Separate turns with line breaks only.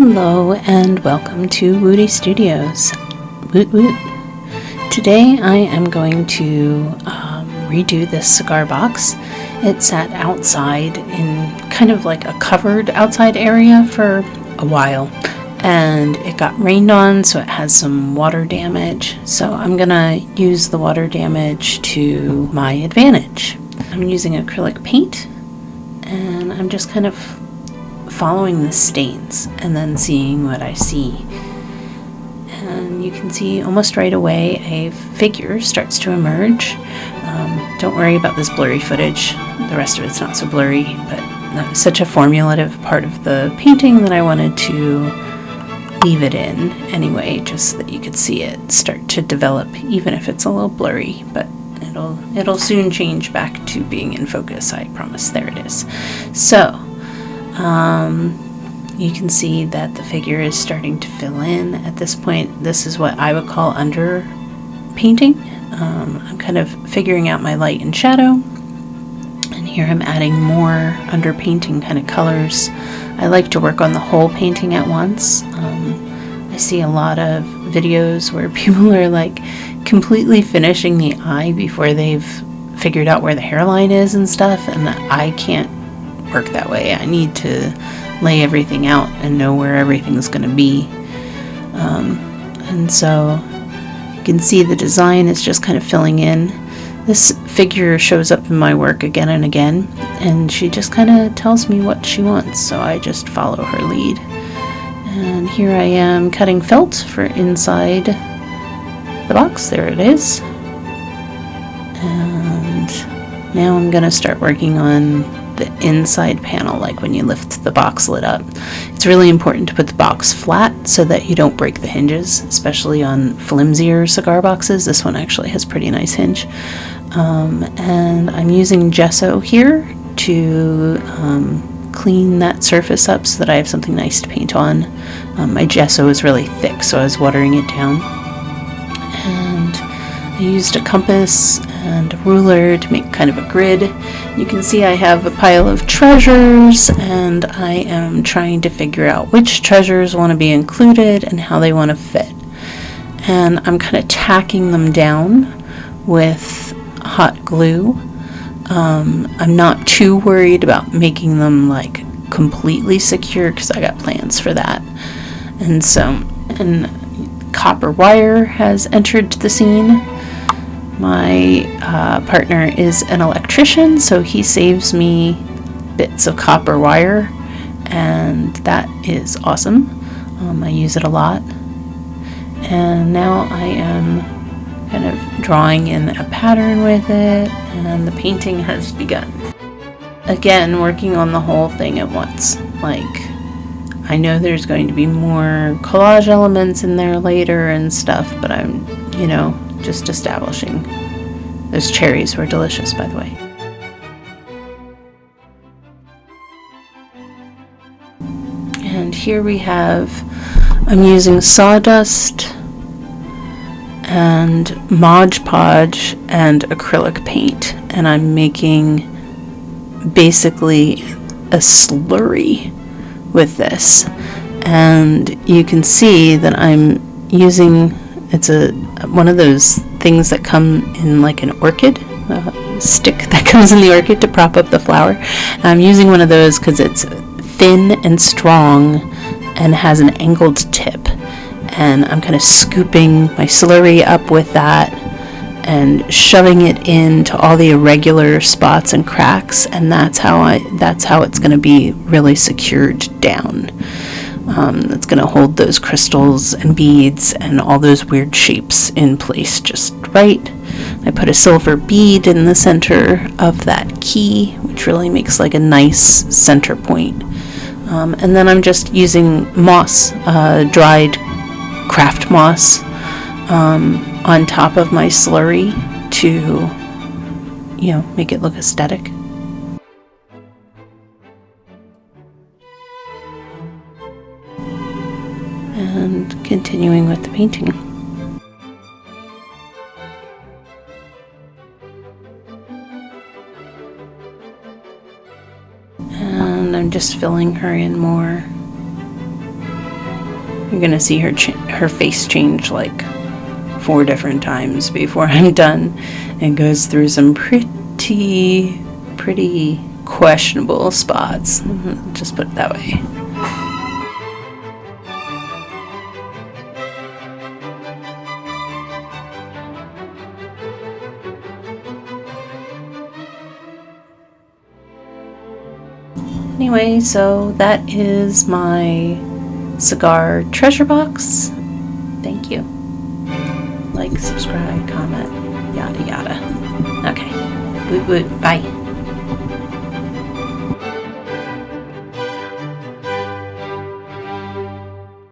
Hello and welcome to Woody Studios. Woot woot. Today I am going to redo this cigar box. It sat outside in kind of like a covered outside area for a while, and it got rained on, so it has some water damage. So I'm gonna use the water damage to my advantage. I'm using acrylic paint, and I'm just kind of following the stains and then seeing what I see. And you can see almost right away a figure starts to emerge. Don't worry about this blurry footage. The rest of it's not so blurry, but that was such a formulative part of the painting that I wanted to leave it in anyway, just so that you could see it start to develop, even if it's a little blurry. But it'll soon change back to being in focus, I promise. There it is. So you can see that the figure is starting to fill in at this point. This is what I would call under painting. I'm kind of figuring out my light and shadow, and here I'm adding more under painting kind of colors. I like to work on the whole painting at once. I see a lot of videos where people are like completely finishing the eye before they've figured out where the hairline is and stuff, and I can't work that way. I need to lay everything out and know where everything's going to be. And so you can see the design is just kind of filling in. This figure shows up in my work again and again, and she just kind of tells me what she wants, so I just follow her lead. And here I am cutting felt for inside the box. There it is. And now I'm going to start working on the inside panel, like when you lift the box lid up. It's really important to put the box flat so that you don't break the hinges, especially on flimsier cigar boxes. This one actually has pretty nice hinge. And I'm using gesso here to clean that surface up so that I have something nice to paint on. My gesso is really thick, so I was watering it down. And I used a compass and a ruler to make kind of a grid. You can see I have a pile of treasures, and I am trying to figure out which treasures want to be included and how they want to fit. And I'm kind of tacking them down with hot glue. I'm not too worried about making them like completely secure because I got plans for that. And copper wire has entered the scene. My partner is an electrician, so he saves me bits of copper wire, and that is awesome. I use it a lot. And now I am kind of drawing in a pattern with it, and the painting has begun. Again, working on the whole thing at once. Like, I know there's going to be more collage elements in there later and stuff, but I'm, just establishing. Those cherries were delicious, by the way. And here we have, I'm using sawdust and Mod Podge and acrylic paint, and I'm making basically a slurry with this. And you can see that I'm using, it's one of those things that come in like an orchid, stick that comes in the orchid to prop up the flower. And I'm using one of those because it's thin and strong and has an angled tip. And I'm kind of scooping my slurry up with that and shoving it into all the irregular spots and cracks, and that's how it's going to be really secured down. It's going to hold those crystals and beads and all those weird shapes in place just right. I put a silver bead in the center of that key, which really makes like a nice center point. And then I'm just using moss, dried craft moss, on top of my slurry to, make it look aesthetic. And continuing with the painting. And I'm just filling her in more You're gonna see her face change like 4 different times before I'm done, and goes through some pretty questionable spots. Just put it that way. Anyway, so that is my cigar treasure box. Thank you. Like, subscribe, comment, yada yada. Okay. Woot woot. Bye.